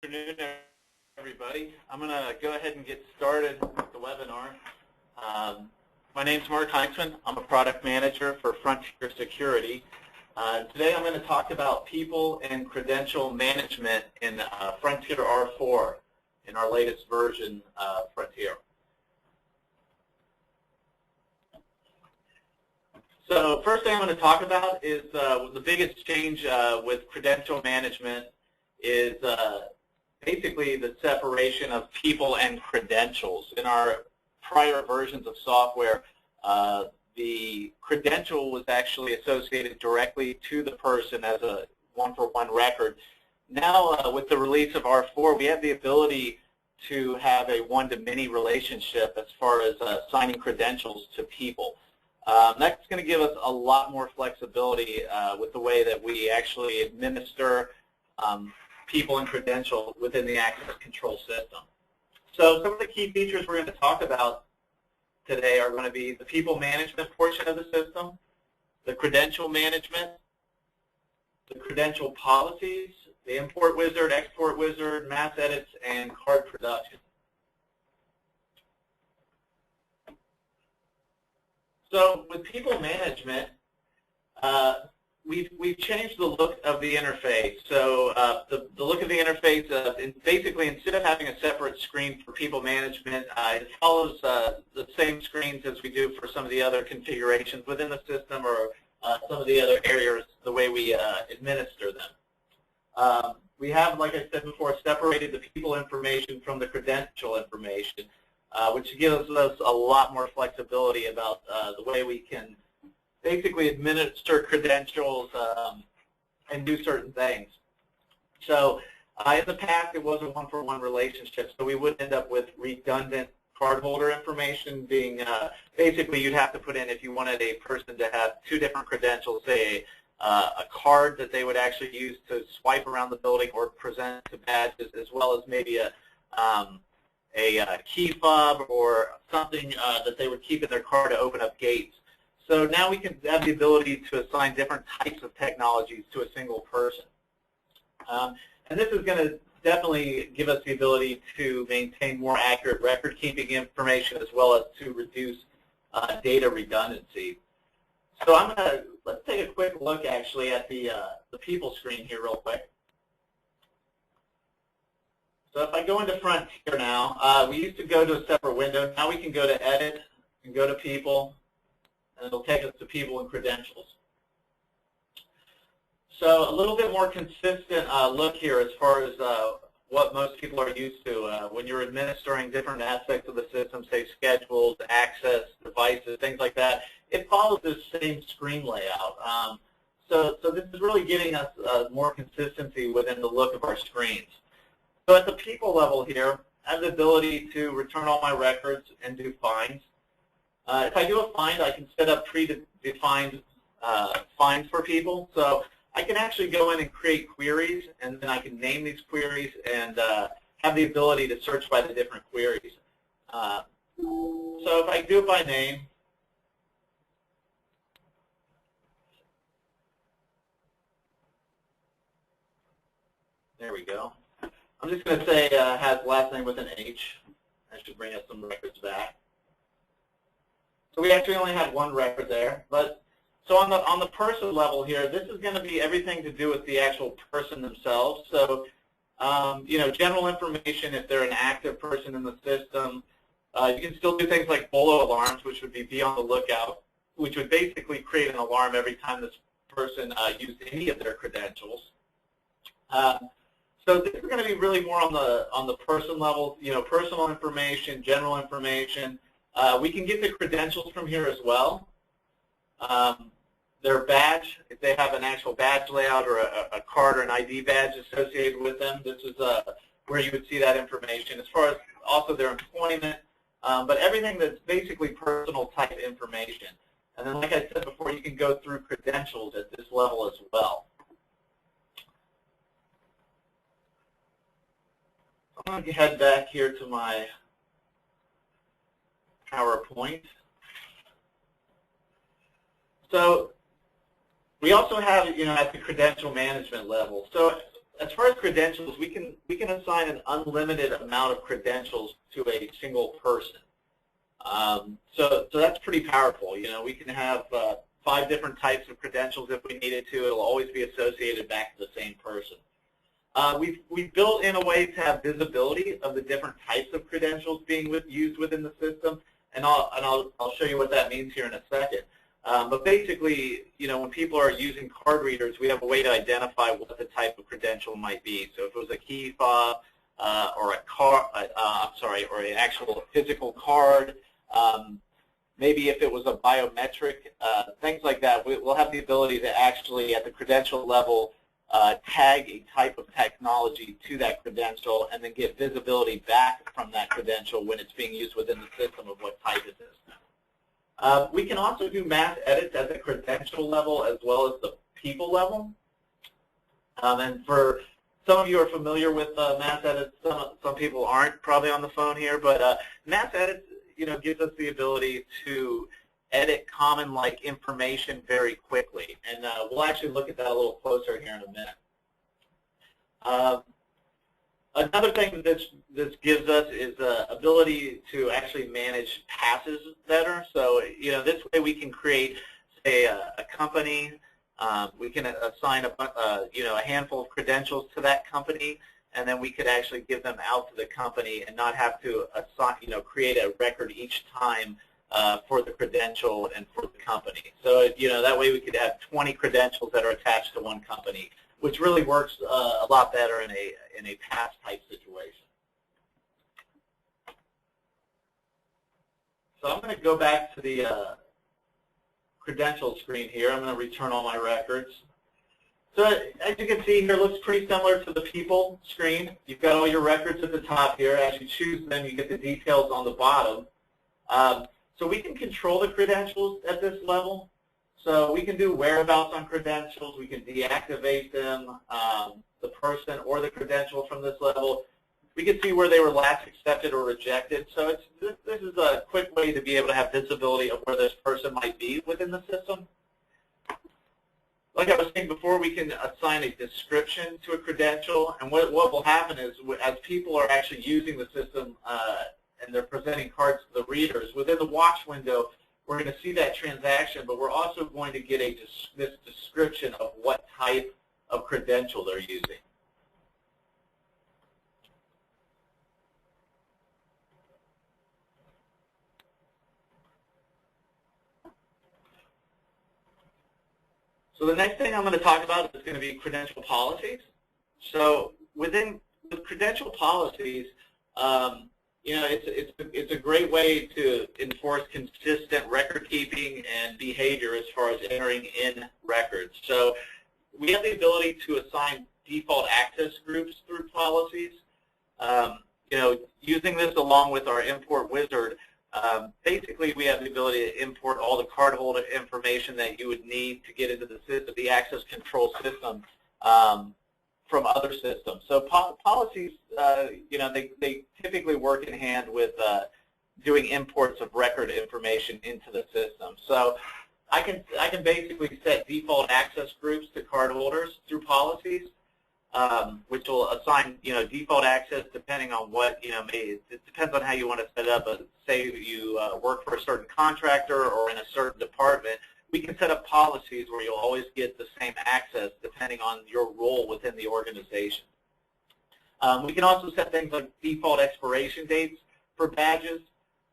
afternoon, everybody. I'm going to go ahead and get started with the webinar. My name is Mark Heinzman. I'm a product manager for Frontier Security. Today I'm going to talk about people and credential management in Frontier R4 in our latest version of Frontier. So first thing I'm going to talk about is the biggest change with credential management is basically the separation of people and credentials. In our prior versions of software, the credential was actually associated directly to the person as a one-for-one record. Now, with the release of R4, we have the ability to have a one-to-many relationship as far as assigning credentials to people. That's going to give us a lot more flexibility with the way that we actually administer people and credentials within the access control system. So some of the key features we're going to talk about today are going to be the people management portion of the system, the credential management, the credential policies, the import wizard, export wizard, mass edits, and card production. So with people management, we've changed the look of the interface. So the look of the interface, basically instead of having a separate screen for people management, it follows the same screens as we do for some of the other configurations within the system or some of the other areas, the way we administer them. We have, like I said before, separated the people information from the credential information, which gives us a lot more flexibility about the way we can basically administer credentials and do certain things. So in the past, it was a one-for-one relationship, so we would end up with redundant cardholder information being basically you'd have to put in if you wanted a person to have two different credentials, say a card that they would actually use to swipe around the building or present to badges, as well as maybe a key fob or something that they would keep in their car to open up gates. So now we can have the ability to assign different types of technologies to a single person. And this is going to definitely give us the ability to maintain more accurate record-keeping information as well as to reduce data redundancy. So let's take a quick look actually at the people screen here real quick. So if I go into Frontier now, we used to go to a separate window. Now we can go to Edit and go to People, and it'll take us to people and credentials. So a little bit more consistent look here as far as what most people are used to when you're administering different aspects of the system, say schedules, access, devices, things like that. It follows this same screen layout. So this is really giving us more consistency within the look of our screens. So at the people level here, I have the ability to return all my records and do finds. If I do a find, I can set up predefined finds for people. So I can actually go in and create queries, and then I can name these queries and have the ability to search by the different queries. So if I do it by name, there we go. I'm just going to say has last name with an H. That should bring us some records back. So we actually only have one record there. But so on the person level here, this is going to be everything to do with the actual person themselves. So you know, general information if they're an active person in the system. You can still do things like BOLO alarms, which would be on the lookout, which would basically create an alarm every time this person used any of their credentials. So this is going to be really more on the person level, you know, personal information, general information. We can get the credentials from here as well. Their badge, if they have an actual badge layout or a card or an ID badge associated with them, this is where you would see that information. As far as also their employment, but everything that's basically personal type information. And then, like I said before, you can go through credentials at this level as well. I'm going to head back here to my PowerPoint. So we also have, you know, at the credential management level. So as far as credentials, we can assign an unlimited amount of credentials to a single person. So that's pretty powerful. You know, we can have 5 different types of credentials if we needed to. It'll always be associated back to the same person. We've built in a way to have visibility of the different types of credentials being used within the system, and I'll show you what that means here in a second. But basically, you know, when people are using card readers, we have a way to identify what the type of credential might be. So if it was a key fob or a card, or an actual physical card, maybe if it was a biometric, things like that, we'll have the ability to actually, at the credential level, tag a type of technology to that credential and then get visibility back from that credential when it's being used within the system of what type it is. We can also do mass edits at the credential level as well as the people level. And for some of you are familiar with mass edits, some people aren't probably on the phone here, but mass edits, you know, gives us the ability to edit common-like information very quickly. And we'll actually look at that a little closer here in a minute. Another thing that this gives us is the ability to actually manage passes better. So, you know, this way we can create, say, a company. We can assign you know, a handful of credentials to that company, and then we could actually give them out to the company and not have to assign, you know, create a record each time for the credential and for the company. So, you know, that way we could have 20 credentials that are attached to one company, which really works a lot better in a pass type situation. So I'm going to go back to the credential screen here. I'm going to return all my records. So as you can see here, it looks pretty similar to the people screen. You've got all your records at the top here. As you choose them, you get the details on the bottom. So we can control the credentials at this level. So we can do whereabouts on credentials. We can deactivate them, the person or the credential from this level. We can see where they were last accepted or rejected. So this is a quick way to be able to have visibility of where this person might be within the system. Like I was saying before, we can assign a description to a credential. And what will happen is as people are actually using the system and they're presenting cards to the readers, within the watch window, we're going to see that transaction, but we're also going to get this description of what type of credential they're using. So the next thing I'm going to talk about is going to be credential policies. So with credential policies, you know, it's a great way to enforce consistent record keeping and behavior as far as entering in records. So we have the ability to assign default access groups through policies. You know, using this along with our import wizard, basically we have the ability to import all the cardholder information that you would need to get into the system, the access control system, from other systems. So policies, you know, they typically work in hand with doing imports of record information into the system. So I can basically set default access groups to cardholders through policies, which will assign, you know, default access depending on what, you know, it depends on how you want to set it up. But say you work for a certain contractor or in a certain department, we can set up policies where you'll always get the same access depending on your role within the organization. We can also set things like default expiration dates for badges,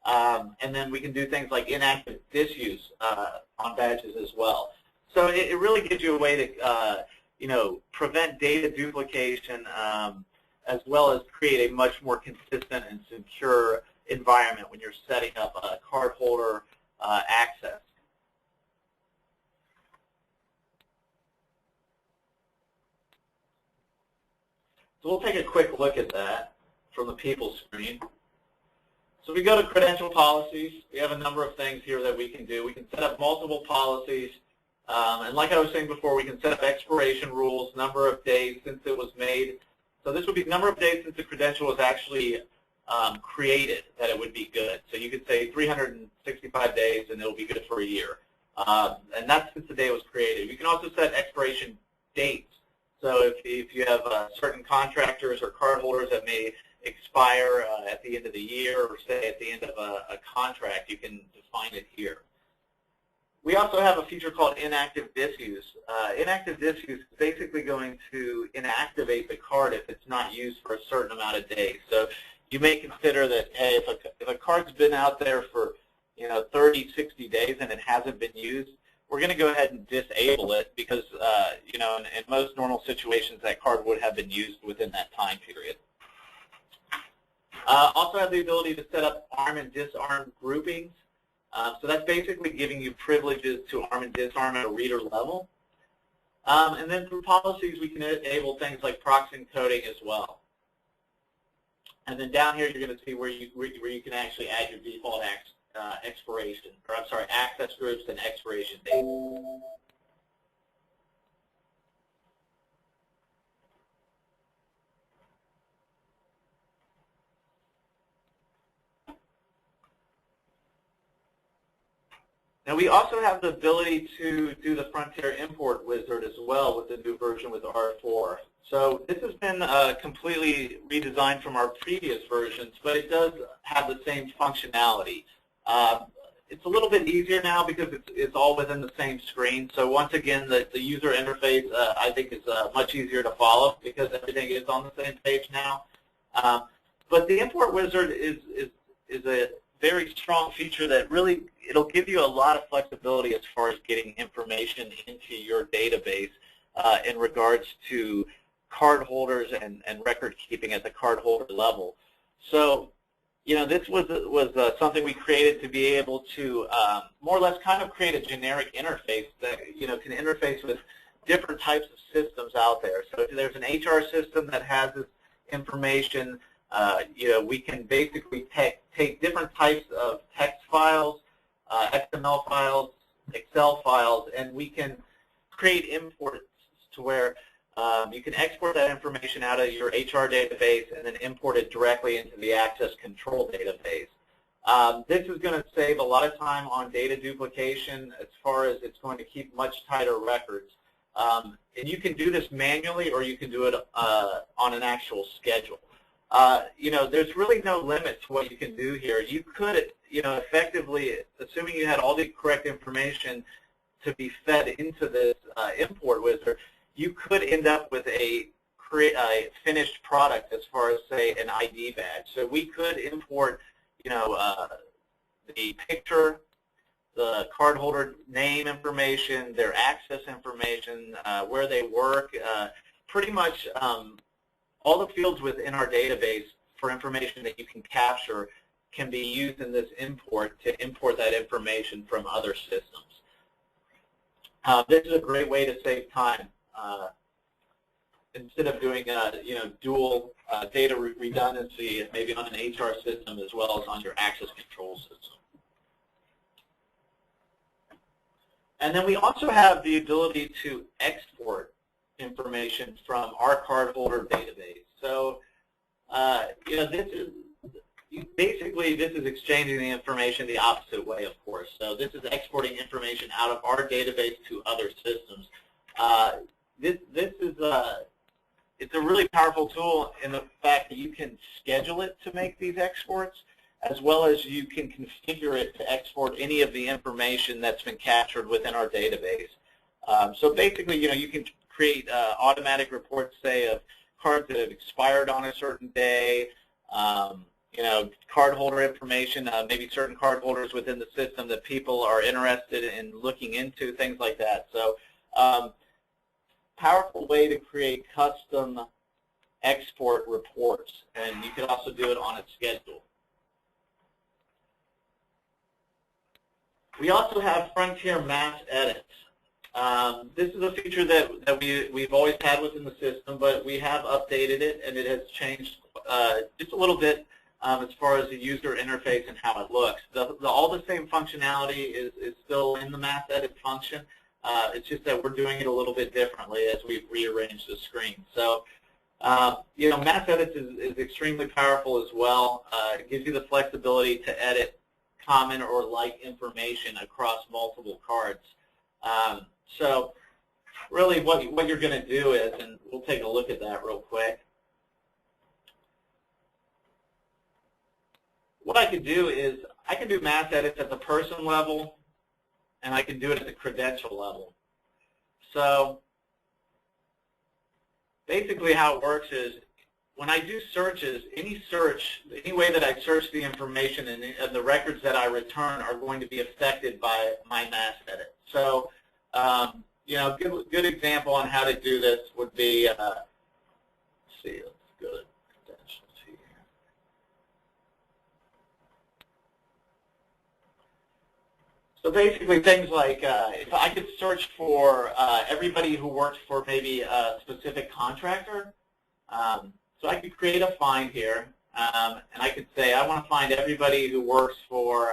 and then we can do things like inactive disuse on badges as well. So it really gives you a way to, you know, prevent data duplication as well as create a much more consistent and secure environment when you're setting up a cardholder access. So we'll take a quick look at that from the people screen. So we go to credential policies. We have a number of things here that we can do. We can set up multiple policies. And like I was saying before, we can set up expiration rules, number of days since it was made. So this would be number of days since the credential was actually created that it would be good. So you could say 365 days and it'll be good for a year. And that's since the day it was created. We can also set expiration dates. So if you have certain contractors or cardholders that may expire at the end of the year or say at the end of a contract, you can define it here. We also have a feature called inactive disuse. Inactive disuse is basically going to inactivate the card if it's not used for a certain amount of days. So you may consider that, hey, if a card's been out there for 30, 60 days and it hasn't been used, we're going to go ahead and disable it because in most normal situations that card would have been used within that time period. Also have the ability to set up arm and disarm groupings. So that's basically giving you privileges to arm and disarm at a reader level. And then through policies, we can enable things like proxy encoding as well. And then down here, you're going to see where you can actually add your default access groups and expiration dates. Now we also have the ability to do the Frontier import wizard as well with the new version with R4. So this has been completely redesigned from our previous versions, but it does have the same functionality. It's a little bit easier now because it's all within the same screen. So once again, the user interface I think is much easier to follow because everything is on the same page now. But the import wizard is a very strong feature that really, it'll give you a lot of flexibility as far as getting information into your database in regards to card holders and record keeping at the card holder level. So, this was something we created to be able to more or less kind of create a generic interface that, can interface with different types of systems out there. So if there's an HR system that has this information, we can basically take different types of text files, XML files, Excel files, and we can create imports to where you can export that information out of your HR database and then import it directly into the access control database. This is going to save a lot of time on data duplication as far as it's going to keep much tighter records. And you can do this manually or you can do it on an actual schedule. There's really no limit to what you can do here. You could, effectively, assuming you had all the correct information to be fed into this import wizard, you could end up with a finished product as far as, say, an ID badge. So we could import, the picture, the cardholder name information, their access information, where they work, pretty much all the fields within our database for information that you can capture can be used in this import to import that information from other systems. This is a great way to save time. Instead of doing dual data redundancy, maybe on an HR system as well as on your access control system. And then we also have the ability to export information from our cardholder database. So, this is exchanging the information the opposite way, of course. So this is exporting information out of our database to other systems. It's a really powerful tool in the fact that you can schedule it to make these exports, as well as you can configure it to export any of the information that's been captured within our database. So basically, you can create automatic reports, say, of cards that have expired on a certain day, cardholder information, maybe certain cardholders within the system that people are interested in looking into, things like that. So powerful way to create custom export reports, and you can also do it on a schedule. We also have Frontier Mass Edits. This is a feature that we've always had within the system, but we have updated it, and it has changed just a little bit as far as the user interface and how it looks. All the same functionality is still in the Mass Edit function. It's just that we're doing it a little bit differently as we've rearranged the screen. So, Mass Edits is extremely powerful as well. It gives you the flexibility to edit common or like information across multiple cards. So really what you're going to do is, and we'll take a look at that real quick. What I could do is I can do mass edits at the person level, and I can do it at the credential level. So basically how it works is when I do searches, any way that I search the information and the records that I return are going to be affected by my mass edit. So, you know, good example on how to do this would be, let's see, let's go to credentials here. So basically things like if I could search for everybody who works for maybe a specific contractor, so I could create a find here, and I could say I want to find everybody who works for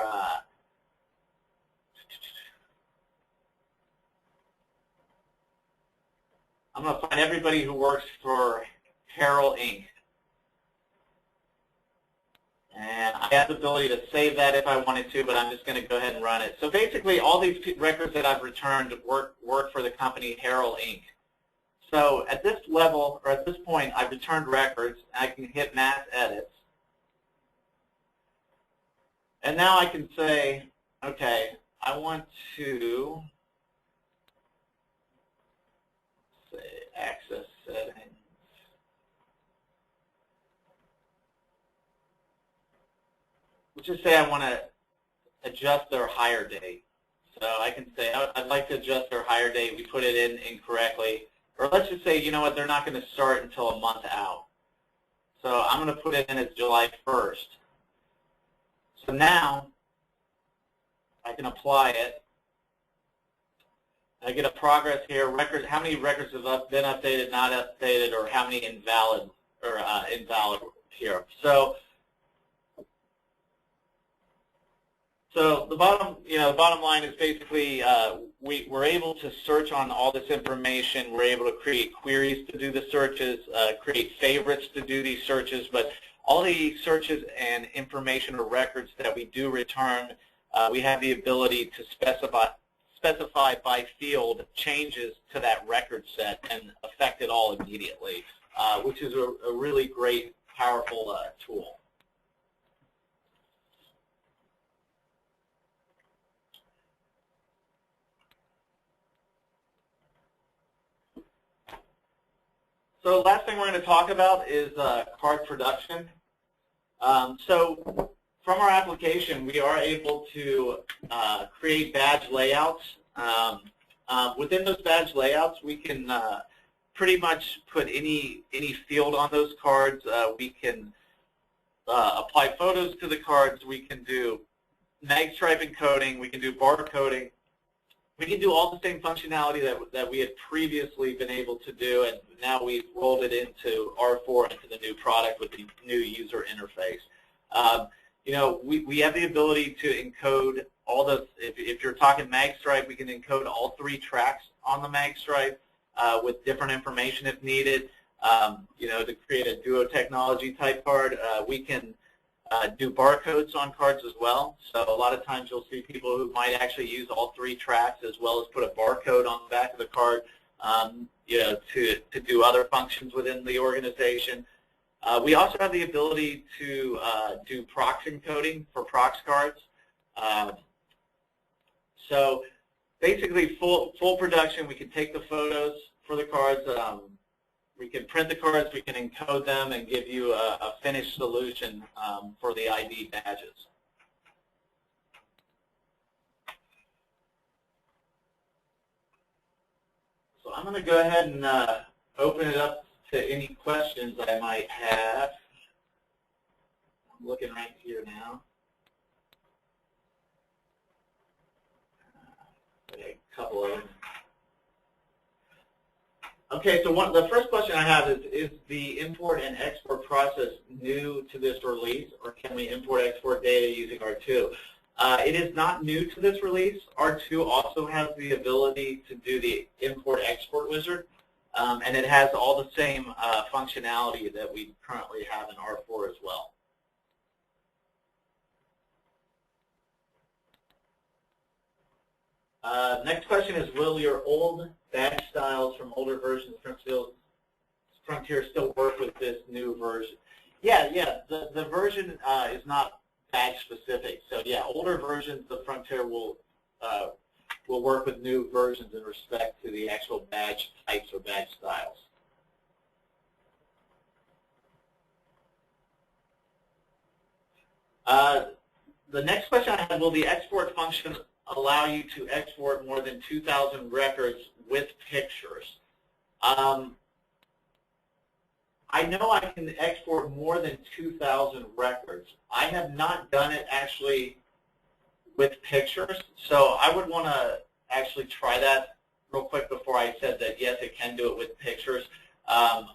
I'm going to find everybody who works for Harrell Inc. And I have the ability to save that if I wanted to, but I'm just going to go ahead and run it. So basically, all these records that I've returned work for the company Harrell Inc. So at this level, or at this point, I've returned records, and I can hit mass edits. And now I can say, okay, I want to say access settings. Let's just say I want to adjust their hire date. So I can say I'd like to adjust their hire date. We put it in incorrectly. Or let's just say, you know what, they're not going to start until a month out. So I'm going to put it in as July 1st. So now I can apply it. I get a progress here. Records, how many records have been updated, not updated, or how many invalid or invalid here. So the bottom line is basically we're able to search on all this information. We're able to create queries to do the searches, create favorites to do these searches. But all the searches and information or records that we do return, we have the ability to specify by field changes to that record set and affect it all immediately, which is a really great, powerful tool. So the last thing we're going to talk about is card production. So from our application, we are able to create badge layouts. Within those badge layouts, we can pretty much put any field on those cards. We can apply photos to the cards. We can do mag stripe encoding. We can do bar coding. We can do all the same functionality that we had previously been able to do, and now we've rolled it into R4 into the new product with the new user interface. You know, we have the ability to encode all the, if you're talking mag stripe, we can encode all 3 tracks on the mag stripe with different information if needed. You know, to create a duo technology type card, we can do barcodes on cards as well. So a lot of times you'll see people who might actually use all 3 tracks as well as put a barcode on the back of the card, you know, to do other functions within the organization. We also have the ability to do prox encoding for prox cards. So basically full production. We can take the photos for the cards. We can print the cards, we can encode them, and give you a finished solution for the ID badges. So I'm going to go ahead and open it up to any questions I might have. I'm looking right here now. A couple of them. Okay, so the first question I have is the import and export process new to this release, or can we import-export data using R2? It is not new to this release. R2 also has the ability to do the import-export wizard, and it has all the same functionality that we currently have in R4 as well. Next question is, will your old badge styles from older versions of Frontier still work with this new version. Yeah, the version is not badge specific. So yeah, older versions of Frontier will work with new versions in respect to the actual badge types or badge styles. The next question I had, will the export function allow you to export more than 2,000 records with pictures? I know I can export more than 2,000 records. I have not done it actually with pictures, so I would want to actually try that real quick before I said that yes, it can do it with pictures. I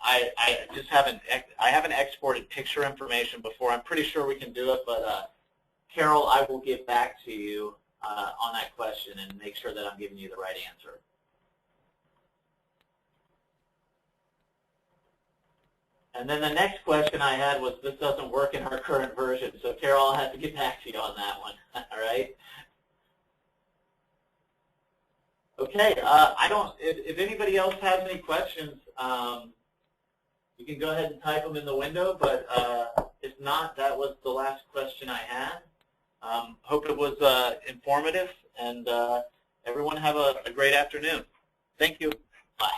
haven't exported picture information before. I'm pretty sure we can do it, but Carol, I will get back to you on that question and make sure that I'm giving you the right answer. And then the next question I had was, this doesn't work in our current version. So Carol, I'll have to get back to you on that one. All right. Okay. If anybody else has any questions, you can go ahead and type them in the window. But if not, that was the last question I had. Hope it was informative, and everyone have a great afternoon. Thank you. Bye.